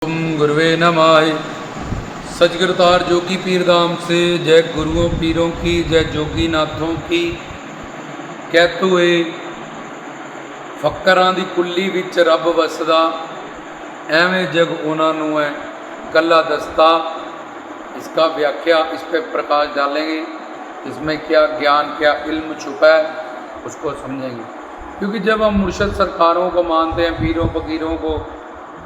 ओम गुरुवे नमः। सचगरतार जोगी पीर धाम से जय गुरुओं पीरों की, जय जोगी नाथों की। कहते हुए फक्करां दी कुल्ली विच रब वसदा, एवें जग उन्हां नूं है कल्ला दसदा। इसका व्याख्या, इस पर प्रकाश डालेंगे। इसमें क्या ज्ञान, क्या इल्म छुपा है, उसको समझेंगे। क्योंकि जब हम मुर्शद सरकारों को मानते हैं, पीरों फकीरों को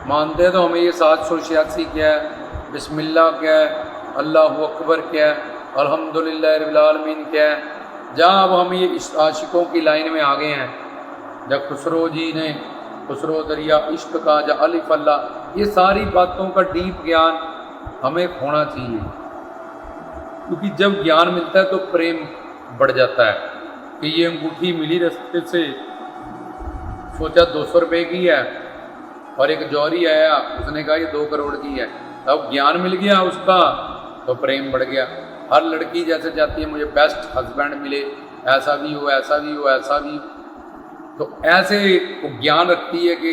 मानते हैं, तो हमें ये 786 क्या है, बिस्मिल्लाह क्या है, अल्लाह अकबर क्या है, अल्हम्दुलिल्लाह रब्बिल आलमीन क्या है। जहाँ अब हम ये इस आशिकों की लाइन में आ गए हैं, जब खुसरो जी ने खुसरो दरिया इश्क का, जब अलिफ अल्लाह, ये सारी बातों का डीप ज्ञान हमें होना चाहिए। क्योंकि जब ज्ञान मिलता है तो प्रेम बढ़ जाता है। कि ये अंगूठी मिली रास्ते से, सोचा 200 रुपये की है, और एक जौहरी आया, उसने कहा ये 2 करोड़ की है। अब ज्ञान मिल गया उसका तो प्रेम बढ़ गया। हर लड़की जैसे चाहती है मुझे बेस्ट हस्बैंड मिले, ऐसा भी हो, ऐसा भी हो, ऐसा भी हो। तो ऐसे वो ज्ञान रखती है कि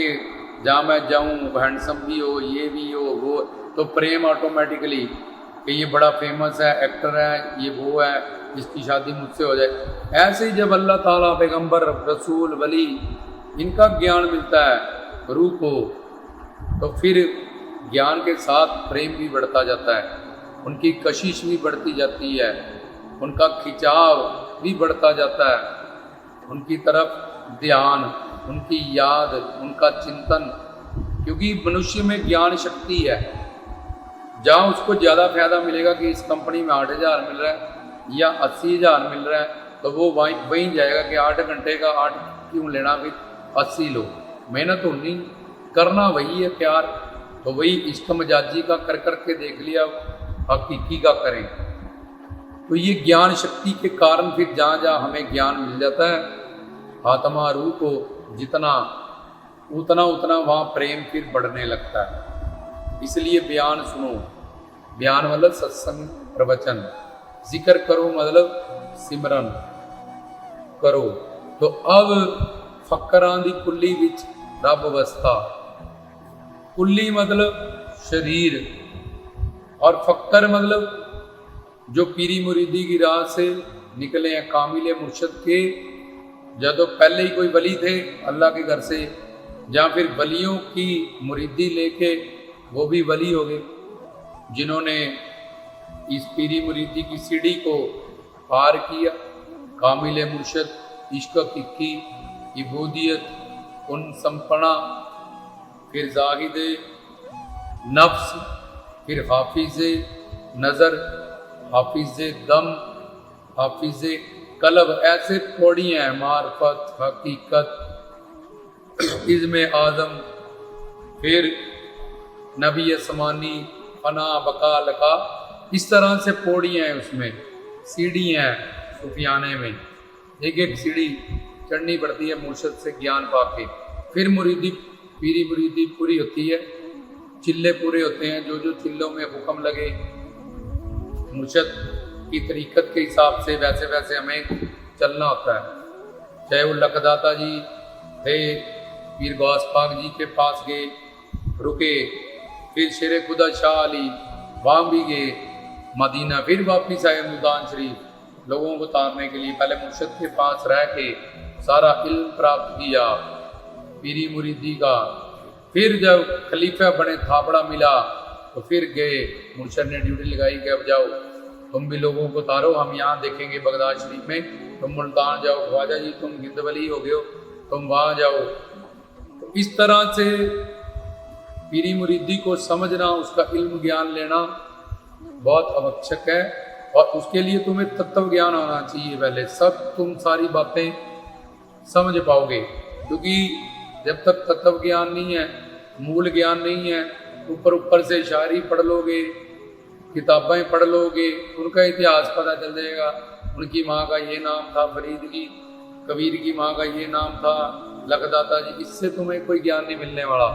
जहाँ मैं जाऊँ हैंडसम भी हो, ये भी हो, वो, तो प्रेम ऑटोमेटिकली कि ये बड़ा फेमस है, एक्टर है, ये वो है, इसकी शादी मुझसे हो जाए। ऐसे ही जब अल्लाह ताला, पैगंबर, रसूल, वली, इनका ज्ञान मिलता है रूह को, तो फिर ज्ञान के साथ प्रेम भी बढ़ता जाता है, उनकी कशिश भी बढ़ती जाती है, उनका खिंचाव भी बढ़ता जाता है, उनकी तरफ ध्यान, उनकी याद, उनका चिंतन। क्योंकि मनुष्य में ज्ञान शक्ति है। जहाँ उसको ज़्यादा फायदा मिलेगा कि इस कंपनी में 8,000 मिल रहा है या 80,000 मिल रहा है, तो वो वहीं जाएगा कि 8 घंटे का 8 क्यों लेना, फिर 80 लो। मेहनत होनी, करना वही है प्यार, तो वही इश्क मजाजी का कर कर के देख लिया, हकीकी का करें। तो ये ज्ञान शक्ति के कारण फिर जहाँ जहाँ हमें ज्ञान मिल जाता है, आत्मा रूह को जितना उतना उतना वहाँ प्रेम फिर बढ़ने लगता है। इसलिए बयान सुनो, बयान मतलब सत्संग प्रवचन, जिक्र करो मतलब सिमरन करो। तो अब फक्करां दी कुल्ली विच रब वसदा। कुल्ली मतलब शरीर, और फक्कर मतलब जो पीरी मुरीदी की राह से निकले हैं, कामिले मुर्शद के। या तो पहले ही कोई वली थे अल्लाह के घर से, या फिर वलियों की मुरीदी लेके वो भी वली हो गए, जिन्होंने इस पीरी मुरीदी की सीढ़ी को पार किया। कामिले मुर्शद, इश्क हकीकी, इबूदियत, उन संपना, फिर जाहिदे नफ्स, फिर हाफिज़े नज़र, हाफिज़े दम, हाफिज़े कलब। ऐसे पौड़ी हैं, मार्फत, हकीकत, इज़्म आज़म, फिर नबी असमानी, फना, बका, लका। इस तरह से पौड़ियाँ हैं, उसमें सीढ़ी हैं सूफियाने में। एक एक सीढ़ी चढ़नी पड़ती है मुर्शद से ज्ञान पाके। फिर मुरीदी, पीरी मुरीदी पूरी होती है, चिल्ले पूरे होते हैं। जो जो चिल्लों में हुक्म लगे मुर्शद की तरीकत के हिसाब से, वैसे वैसे हमें चलना होता है। चाहे वो लखदाता जी थे, पीर गौस पाक जी के पास गए, रुके, फिर शेर खुदा शाह अली वहाँ भी गए, मदीना फिर वापिस आए मुल्तान शरीफ लोगों को तारने के लिए। पहले मुर्शद के पास रह के सारा इल्म प्राप्त किया पीरी मुरीदी का। फिर जब खलीफा बने, थापड़ा मिला, तो फिर गए, मुर्शद ने ड्यूटी लगाई कि अब जाओ तुम भी लोगों को तारो, हम यहाँ देखेंगे बगदाद शरीफ में, तुम मुल्तान जाओ, ख्वाजा जी तुम हिंदवली हो गए हो, तुम वहाँ जाओ। तो इस तरह से पीरी मुरीदी को समझना, उसका इल्म ज्ञान लेना बहुत आवश्यक है। और उसके लिए तुम्हें तत्व ज्ञान आना चाहिए पहले, सब तुम सारी बातें समझ पाओगे। क्योंकि जब तक तत्व ज्ञान नहीं है, मूल ज्ञान नहीं है, ऊपर ऊपर से शायरी पढ़ लोगे, किताबें पढ़ लोगे, उनका इतिहास पता चल जाएगा। उनकी माँ का ये नाम था, फरीद की, कबीर की माँ का ये नाम था, लखदाता जी, इससे तुम्हें कोई ज्ञान नहीं मिलने वाला।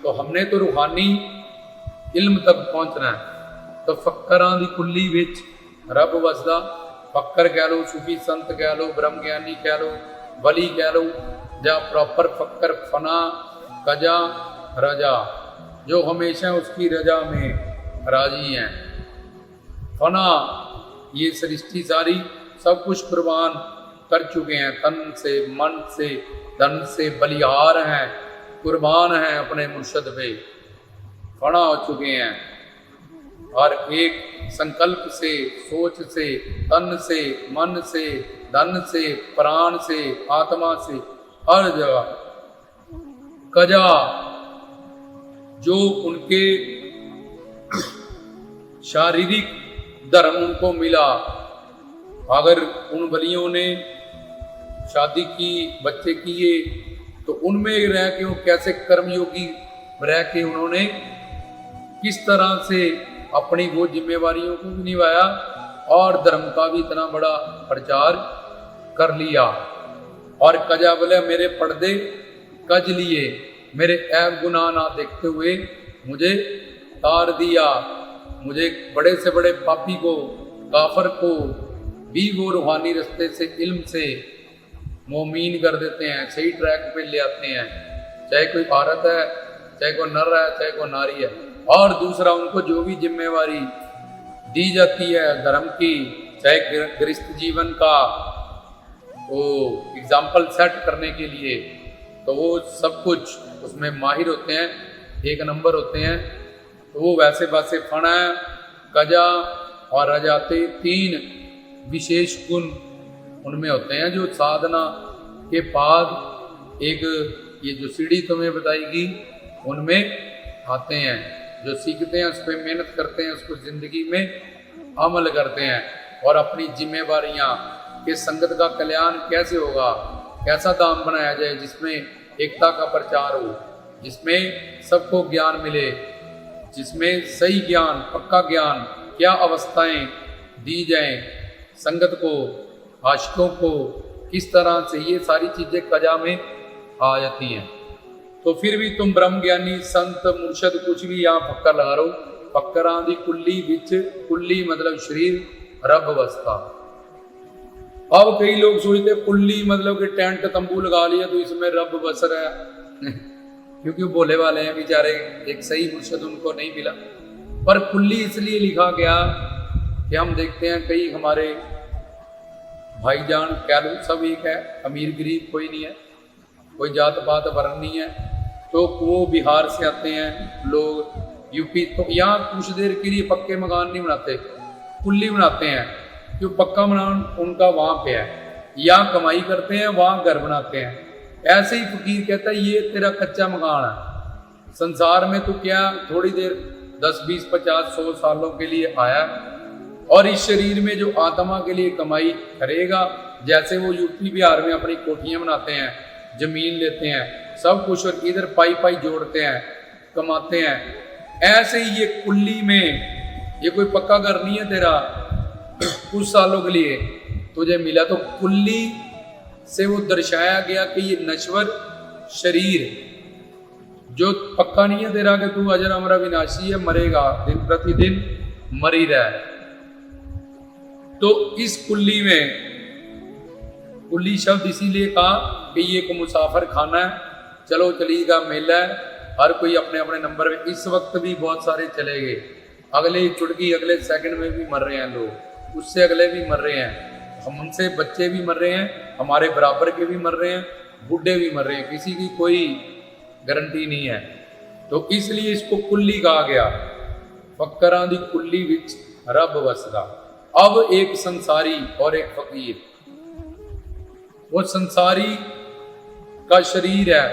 तो हमने तो रूहानी इल्म तक पहुँचना है। तो फक्करां दी कुल्ली विच रब वसदा। फक्कर कह लो, सूफी संत कह लो, ब्रह्म ज्ञानी कह लो, वली कह लो, या प्रॉपर फक्कर, फना, कजा, रजा, जो हमेशा उसकी रजा में राजी हैं। फना, ये सृष्टि सारी सब कुछ कुर्बान कर चुके हैं, तन से, मन से, धन से बलिहार हैं, कुर्बान हैं अपने मुर्शद पे, फना हो चुके हैं। और एक संकल्प से, सोच से, तन से, मन से, धन से, प्राण से, आत्मा से, हर जगह कजा, जो उनके शारीरिक धर्म उनको मिला। अगर उन बलियों ने शादी की, बच्चे किए, तो उनमें रह के वो कैसे कर्मयोगी रह के उन्होंने किस तरह से अपनी वो जिम्मेवारियों को भी निभाया और धर्म का भी इतना बड़ा प्रचार कर लिया। और कजा बोले मेरे पर्दे कज लिए, मेरे ऐब गुनाह ना देखते हुए मुझे तार दिया। मुझे बड़े से बड़े पापी को, काफर को भी वो रूहानी रास्ते से, इल्म से मोमीन कर देते हैं, सही ट्रैक पे ले आते हैं। चाहे कोई औरत है, चाहे कोई नर है, चाहे कोई नारी है। और दूसरा, उनको जो भी जिम्मेवारी दी जाती है धर्म की, चाहे गृहस्थ जीवन का वो एग्जाम्पल सेट करने के लिए, तो वो सब कुछ उसमें माहिर होते हैं, एक नंबर होते हैं। तो वो वैसे वैसे फना, कजा और रजाते, तीन विशेष गुण उनमें होते हैं जो साधना के बाद एक ये जो सीढ़ी तुम्हें बताएगी उनमें आते हैं। जो सीखते हैं, उस पर मेहनत करते हैं, उसको ज़िंदगी में अमल करते हैं और अपनी जिम्मेवारियां कि संगत का कल्याण कैसे होगा, कैसा दाम बनाया जाए जिसमें एकता का प्रचार हो, जिसमें सबको ज्ञान मिले, जिसमें सही ज्ञान, पक्का ज्ञान, क्या अवस्थाएं दी जाएं संगत को, आशिकों को, किस तरह से ये सारी चीज़ें कजा में आ जाती हैं। तो फिर भी तुम ब्रह्म ज्ञानी, संत, मुर्शद कुछ भी यहाँ फक्कर लगा रहो। फक्करां दी कुल्ली विच, कुल्ली मतलब शरीर, रब अवस्था। अब कई लोग सोचते कुल्ली मतलब कि टेंट तंबू लगा लिया तो इसमें रब बस रहा है क्योंकि भोले वाले हैं बेचारे, एक सही मुर्शद उनको नहीं मिला। पर कुल्ली इसलिए लिखा गया कि हम देखते हैं कई हमारे भाईजान, कह लो सब एक है, अमीर गरीब कोई नहीं है, कोई जात पात वर्ण नहीं है। तो वो बिहार से आते हैं लोग, यूपी, तो यहाँ कुछ देर के लिए पक्के मकान नहीं बनाते, कुल्ली बनाते हैं। जो पक्का मकान उनका वहाँ पे है, यहाँ कमाई करते हैं, वहाँ घर बनाते हैं। ऐसे ही फकीर कहता है ये तेरा कच्चा मकान है, संसार में तो क्या थोड़ी देर 10, 20, 50, 100 सालों के लिए आया और इस शरीर में जो आत्मा के लिए कमाई करेगा, जैसे वो यूपी बिहार में अपनी कोठियाँ बनाते हैं, जमीन लेते हैं, सब कुछ और इधर पाई पाई जोड़ते हैं, कमाते हैं, ऐसे ही ये कुल्ली में ये कोई पक्का घर नहीं है तेरा कुछ सालों के लिए तुझे मिला। तो कुल्ली से वो दर्शाया गया कि ये नश्वर शरीर जो पक्का नहीं है तेरा कि तू अजर अमर विनाशी है, मरेगा, दिन प्रतिदिन मर ही रहा है। तो इस कुल्ली में, कुल्ली शब्द इसीलिए कहा कि ये को मुसाफिर खाना है, चलो चलीगा मेला है, हर कोई अपने अपने नंबर में। इस वक्त भी बहुत सारे चले गए, अगले चुटकी अगले सेकंड में भी मर रहे हैं लोग, उससे अगले भी मर रहे हैं, हमसे बच्चे भी मर रहे हैं, हमारे बराबर के भी मर रहे हैं, बूढ़े भी मर रहे हैं, किसी की कोई गारंटी नहीं है। तो इसलिए इसको कुल्ली कहा गया, फक्करां दी कुल्ली विच रब वसदा। अब एक संसारी और एक फकीर, वो संसारी का शरीर है,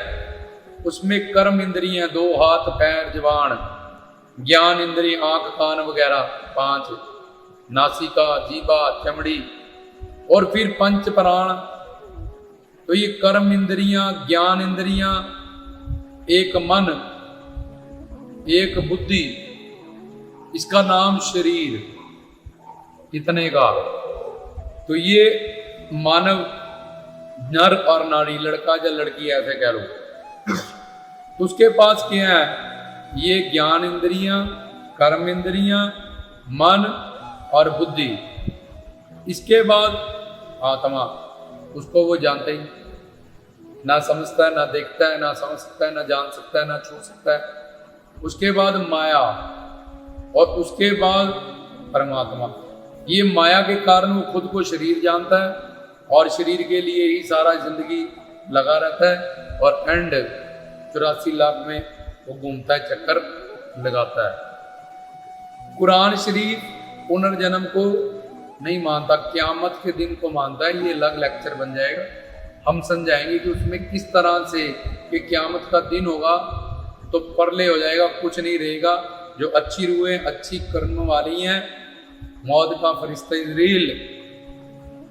उसमें कर्म इंद्रियां, 2 हाथ पैर जबान, ज्ञान इंद्रिय आंख कान वगैरह 5, नासिका जीवा चमड़ी और फिर 5 प्राण। तो ये कर्म इंद्रियां, ज्ञान इंद्रियां, एक मन, एक बुद्धि, इसका नाम शरीर, इतने का। तो ये मानव नर और नारी, लड़का या लड़की ऐसे कह लो, तो उसके पास क्या है, ये ज्ञान इंद्रियां, कर्म इंद्रियां, मन और बुद्धि। इसके बाद आत्मा, उसको वो जानते ही। ना समझता है, ना देखता है, ना समझ सकता है, ना जान सकता है, ना छू सकता है। उसके बाद माया और उसके बाद परमात्मा। ये माया के कारण वो खुद को शरीर जानता है और शरीर के लिए ही सारा जिंदगी लगा रहता है और एंड 84 लाख में वो घूमता है, चक्कर लगाता है। कुरान शरीफ पुनर्जन्म को नहीं मानता, क़यामत के दिन को मानता है। ये अलग लेक्चर बन जाएगा, हम समझाएंगे कि उसमें किस तरह से कि क़यामत का दिन होगा तो परले हो जाएगा, कुछ नहीं रहेगा। जो अच्छी रूहें अच्छी कर्म वाली हैं, मौत का फरिश्ता इजरील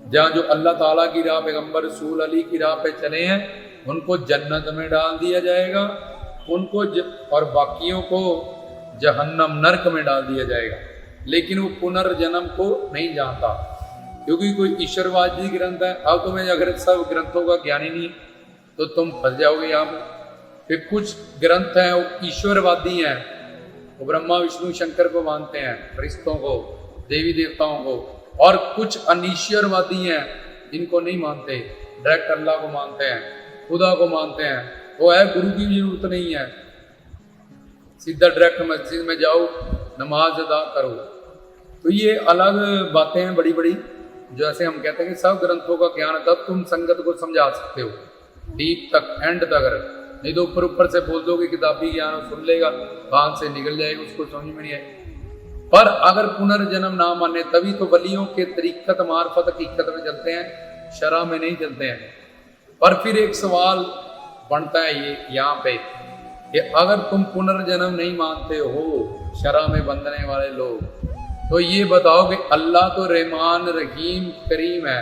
जहाँ जो अल्लाह ताला की राह, पैगंबर रसूल अली की राह पे चले हैं, उनको जन्नत में डाल दिया जाएगा, उनको और बाकियों को जहन्नम नरक में डाल दिया जाएगा। लेकिन वो पुनर्जन्म को नहीं जानता, क्योंकि कोई ईश्वरवादी ग्रंथ है। अब तुम्हें अगर सब ग्रंथों का ज्ञान ही नहीं तो तुम फंस जाओगे यहाँ पे। फिर कुछ ग्रंथ हैं वो ईश्वरवादी हैं, वो ब्रह्मा विष्णु शंकर को मानते हैं, फरिश्तों को, देवी देवताओं को। और कुछ अनीश्वरवादी हैं, इनको नहीं मानते, डायरेक्ट अल्लाह को मानते हैं, खुदा को मानते हैं। वो है गुरु की जरूरत नहीं है, सीधा डायरेक्ट मस्जिद में जाओ, नमाज अदा करो। तो ये अलग बातें हैं बड़ी बड़ी, जैसे हम कहते हैं कि सब ग्रंथों का ज्ञान है, तब तुम संगत को समझा सकते हो डीप तक, एंड तक। अगर नहीं तो ऊपर ऊपर से बोल दोगे किताबी ज्ञान, सुन लेगा, कान से निकल जाएगा, उसको समझ में नहीं आएगी। पर अगर पुनर्जन्म ना माने तभी तो वलियों के तरीकत मार्फत हकीकत में चलते हैं, शरह में नहीं चलते हैं। पर फिर एक सवाल बनता है ये यहाँ पे कि अगर तुम पुनर्जन्म नहीं मानते हो, शरह में बंधने वाले लोग, तो ये बताओ कि अल्लाह तो रहमान रहीम करीम है।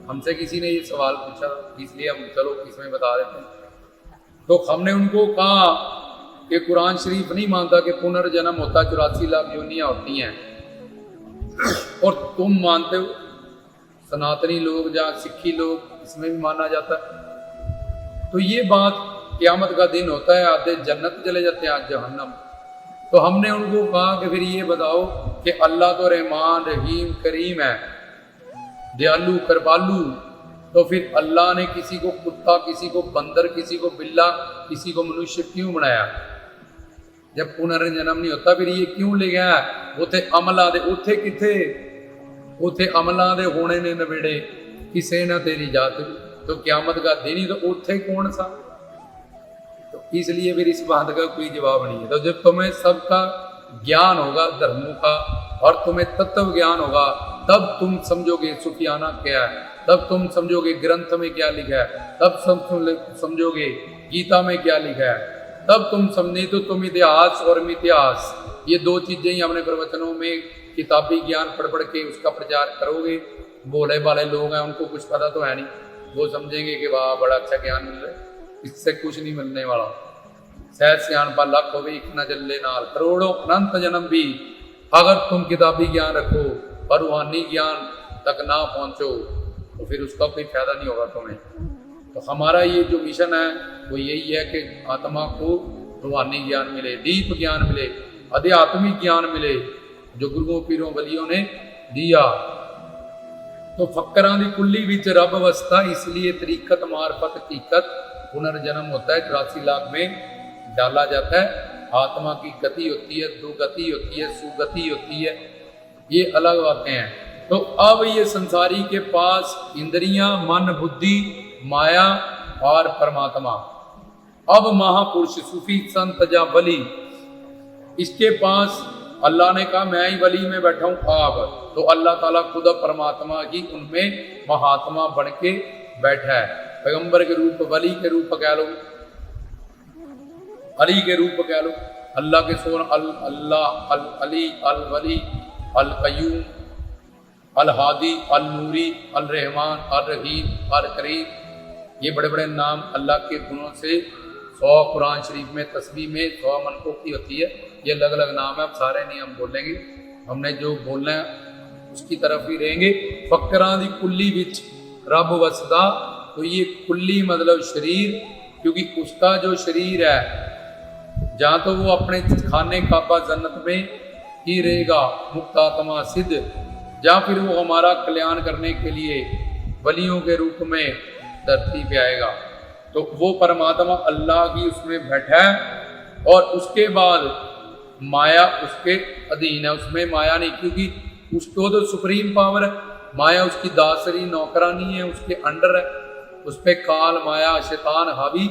हमसे किसी ने ये सवाल पूछा, इसलिए हम चलो इसमें बता देते हैं। तो हमने उनको कहा कि कुरान शरीफ नहीं मानता कि पुनर्जन्म होता, 84 लाख योनियां होती हैं, और तुम मानते हो। सनातनी लोग या सिक्खी लोग, इसमें भी माना जाता है। तो ये बात क़यामत का दिन होता है, आधे जन्नत चले जाते हैं, आज जहन्नम। तो हमने उनको कहा कि फिर ये बताओ कि अल्लाह तो रहमान रहीम करीम है, दयालु कृपालु, तो फिर अल्लाह ने किसी को कुत्ता, किसी को बंदर, किसी को बिल्ला, किसी को मनुष्य क्यों बनाया? जब पुनर्जन्म नहीं होता फिर ये क्यों ले गया? उथे अमला दे, उथे किथे, उथे अमला दे होने ने नवेड़े, किसे ना तेरी जात। तो क़यामत का दिन ही तो उथे कौन सा? तो इसलिए फिर इस बात का कोई जवाब नहीं है। तो जब तुम्हें सबका ज्ञान होगा धर्मों का और तुम्हें तत्व ज्ञान होगा, तब तुम समझोगे सुफियाना क्या है, तब तुम समझोगे ग्रंथ में क्या लिखा है, तब समझोगे गीता में क्या लिखा है, तब तुम समझे। तो तुम इतिहास और मिथ्यास, ये दो चीजें ही अपने प्रवचनों में किताबी ज्ञान पढ़ पढ़ के उसका प्रचार करोगे। भोले वाले लोग हैं, उनको कुछ पता तो है नहीं, वो समझेंगे कि वाह बड़ा अच्छा ज्ञान मिल रहा है, इससे कुछ नहीं मिलने वाला। सहज सियाणपा लख होवे एक न जल्ले नाल, करोड़ों अनंत जन्म भी अगर तुम किताबी ज्ञान रखो और रूहानी ज्ञान तक ना पहुंचो तो फिर उसका कोई फायदा नहीं होगा तुम्हें। तो हमारा ये जो मिशन है वो यही है कि आत्मा को रूहानी ज्ञान मिले, डीप ज्ञान मिले, आध्यात्मिक ज्ञान मिले, जो गुरुओं पीरों वलियों ने दिया। तो फक्करां दी कुल्ली विच रब वसता, इसलिए तरीकत मार्फत हकीकत पुनर्जन्म होता है, 84 लाख में डाला जाता है। आत्मा की गति होती है, दुगति होती है, सुगति होती है, ये अलग बातें हैं। तो अब ये संसारी के पास इंद्रियां, मन, बुद्धि, माया और परमात्मा। अब महापुरुष सूफी संत या वली, इसके पास अल्लाह ने कहा मैं ही वली में बैठा हूं आप, तो अल्लाह ताला खुद परमात्मा ही उनमें महात्मा बन के बैठा है। पैगंबर के रूप, वली के रूप कह लो, अली के रूप कह लो, अल्लाह के सोन अल्लाह, अल अली, अल वली, अल कयूम, अल हादी, अल नूरी, अल रहमान, अल रहीम, अल करीम, ये बड़े बड़े नाम अल्लाह के गुणों से 100 कुरान शरीफ में तस्बीह में 100 मनकों की होती है। ये अलग अलग नाम है, अब सारे नहीं हम बोलेंगे, हमने जो बोलना है उसकी तरफ ही रहेंगे। फक्करां दी कुल्ली विच रब वसदा, तो ये कुल्ली मतलब शरीर, क्योंकि उसका जो शरीर है जहाँ तो वो अपने खाने काबा जन्नत में ही रहेगा, मुक्त आत्मा सिद्ध, या फिर वो हमारा कल्याण करने के लिए वलियों के रूप में धरती पे आएगा। तो वो परमात्मा अल्लाह की उसमें बैठा है और उसके बाद माया उसके अधीन है, उसमें माया नहीं, क्योंकि उसको तो सुप्रीम पावर है, माया उसकी दासरी नौकरानी है, उसके अंडर है, उस पर काल माया शैतान हावी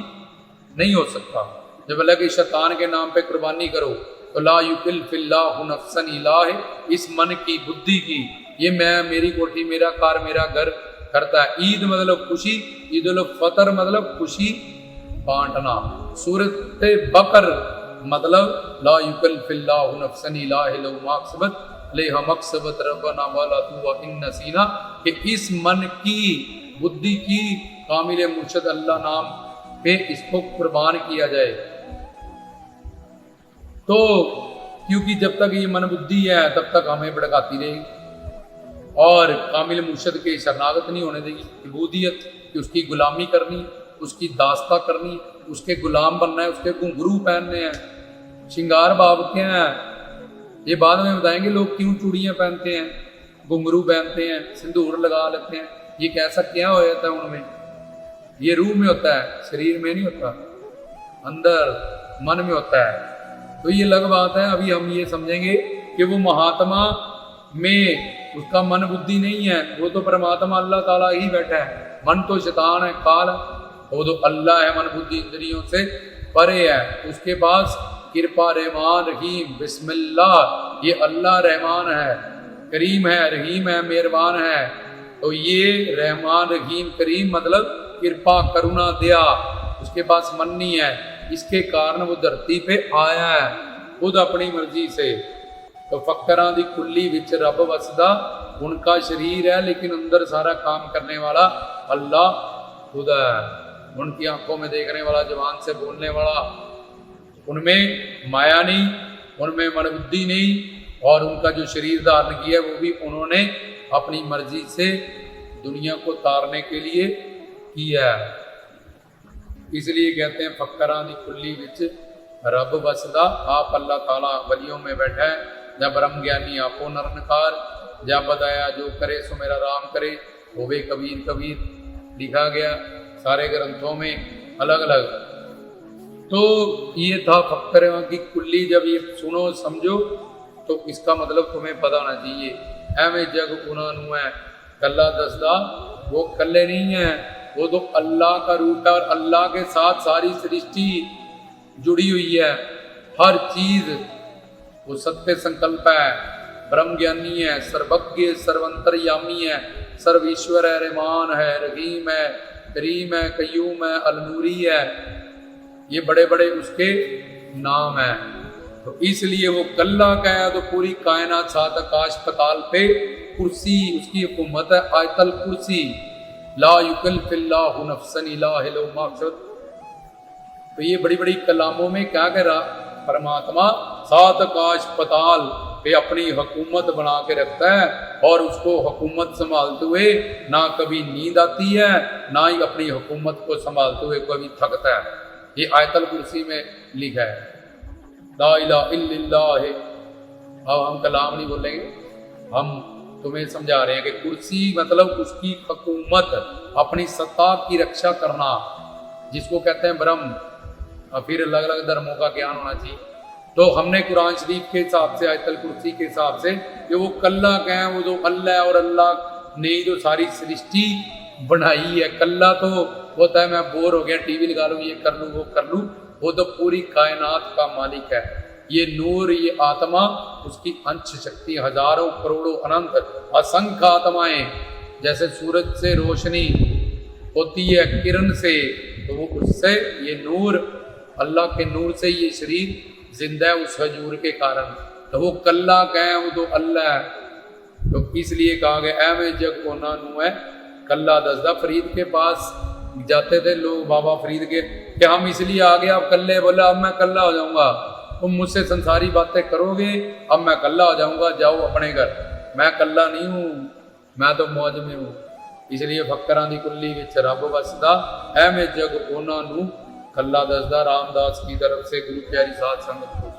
नहीं हो सकता। जब अल्लाह के शैतान के नाम पे कुर्बानी करो तो ला युकिल फिल्लाहु नफ्सन इलाह, इस मन की बुद्धि की, ये मैं, मेरी कोठी, मेरा कार, मेरा घर करता है। ईद मतलब खुशी, ईद उल फतर मतलब खुशी बांटना। सूरत बकर मतलब ला युकिल फिल्लाहु नफ्सन इलाह लहु मकसबत लेहा मकसबत रब्बना वाला तू इन नसीना, कि इस मन की बुद्धि की कामिल मुर्शद अल्लाह नाम पे इसको कुर्बान किया जाए। तो क्योंकि जब तक ये मन बुद्धि है तब तक हमें भड़काती रहेगी और कामिल मुर्शद के शरणागत नहीं होने देगी। इबूदियत कि उसकी गुलामी करनी, उसकी दास्ता करनी, उसके गुलाम बनना है, उसके घुंघरू पहनने हैं, श्रृंगार बाब क्या है ये बाद में बताएंगे। लोग क्यों चूड़ियाँ पहनते हैं, घुंघरू पहनते हैं, सिंदूर लगा लेते हैं, ये कैसा क्या हो जाता है उनमें? ये रूह में होता है, शरीर में नहीं होता, अंदर मन में होता है। तो ये अलग बात है। अभी हम ये समझेंगे कि वो महात्मा में उसका मन बुद्धि नहीं है, वो तो परमात्मा अल्लाह ताला ही बैठा है। मन तो शैतान है, काल, वो तो अल्लाह है, मन बुद्धि इंद्रियों से परे है। उसके पास कृपा रहमान रहीम बिस्मिल्लाह, ये अल्लाह रहमान है, करीम है, रहीम है, मेहरबान है। तो ये रहमान रहीम करीम मतलब कृपा करुणा दया, उसके पास मन नहीं है, इसके कारण वो धरती पे आया है खुद अपनी मर्जी से। तो फक्करां दी कुल्ली विच रब वसदा, उनका शरीर है लेकिन अंदर सारा काम करने वाला अल्लाह खुद है। उनकी आंखों में देखने वाला, जबान से बोलने वाला, उनमें माया नहीं, उनमें मन बुद्धि नहीं, और उनका जो शरीर धारण किया वो भी उन्होंने अपनी मर्जी से दुनिया को तारने के लिए किया है। इसलिए कहते हैं फक्करां दी कुल्ली विच रब वसदा, आप अल्लाह ताला वलियों में बैठा है। जब ब्रह्म ज्ञानी आपो नरनकार, जब बताया जो करे सो मेरा राम करे, होवे कबीर कबीर, लिखा गया सारे ग्रंथों में अलग अलग। तो ये था फक्करां की कुल्ली। जब ये सुनो समझो तो इसका मतलब तुम्हें पता होना चाहिए। एवें जग उन्होंने है कल्ला दसदा, वो कल्ले नहीं है, वो तो अल्लाह का रूप है और अल्लाह के साथ सारी सृष्टि जुड़ी हुई है। हर चीज वो सत्य संकल्प है, ब्रह्म ज्ञानी है, सर्वज्ञ सर्वंतरयामी है, सर्वेश्वर है, रहमान है, रहीम है, करीम है, कय्यूम है, अलनूरी है, ये बड़े बड़े उसके नाम है। तो इसलिए वो कल्ला का है तो पूरी कायनात सात आकाश पताल पे कुर्सी उसकी हुकूमत है, आयतल कुर्सी, ला युकल फिल्लाहु नफ्सन इलाह लहु मकसद। तो ये बड़ी बड़ी कलामों में क्या कह रहा परमात्मा, सात आकाश पताल पे अपनी हुकूमत बना के रखता है और उसको हुकूमत संभालते हुए ना कभी नींद आती है, ना ही अपनी हुकूमत को संभालते हुए कभी थकता है। ये आयतल कुर्सी में लिखा है, ला इलाहा इल्लल्लाह। अब हम कलाम नहीं बोलेंगे, हम तुम्हें समझा रहे हैं कि कुर्सी मतलब उसकी हुकूमत, अपनी सत्ता की रक्षा करना, जिसको कहते हैं ब्रह्म। और फिर अलग अलग धर्मों का ज्ञान होना चाहिए। तो हमने कुरान शरीफ के हिसाब से, आयतल कुर्सी के हिसाब से, कि वो कल्ला क्या है, वो तो अल्लाह है और अल्लाह ने तो सारी सृष्टि बनाई है। कल्ला तो होता है मैं बोर हो गया, टीवी लगा लूँ, ये कर लूँ, वो कर लूँ, वो तो पूरी कायनात का मालिक है। ये नूर, ये आत्मा, उसकी अंश शक्ति हजारों करोड़ों अनंत असंख्य आत्माएं, जैसे सूरज से रोशनी होती है किरण से, तो वो उससे ये नूर, अल्लाह के नूर से ये शरीर जिंदा है उस हजूर के कारण। तो वो कल्ला कहें, वो तो अल्लाह है। तो इसलिए कहा गया ऐ जग कोना नू है कल्ला दसदा। फरीद के पास जाते थे लोग, बाबा फरीद के, कि हम इसलिए आ गए, आप कल्ले। बोला अब मैं कल्ला हो जाऊंगा, तुम मुझसे संसारी बातें करोगे, अब मैं कल्ला हो जाऊंगा, जाओ अपने घर, मैं कल्ला नहीं हूँ, मैं तो मौज में हूँ। इसलिए फक्करां दी कुल्ली विच रब वसदा, ऐ में जग ओना नू कल्ला दसदा। रामदास की तरफ से गुरु प्यारी साध संगत को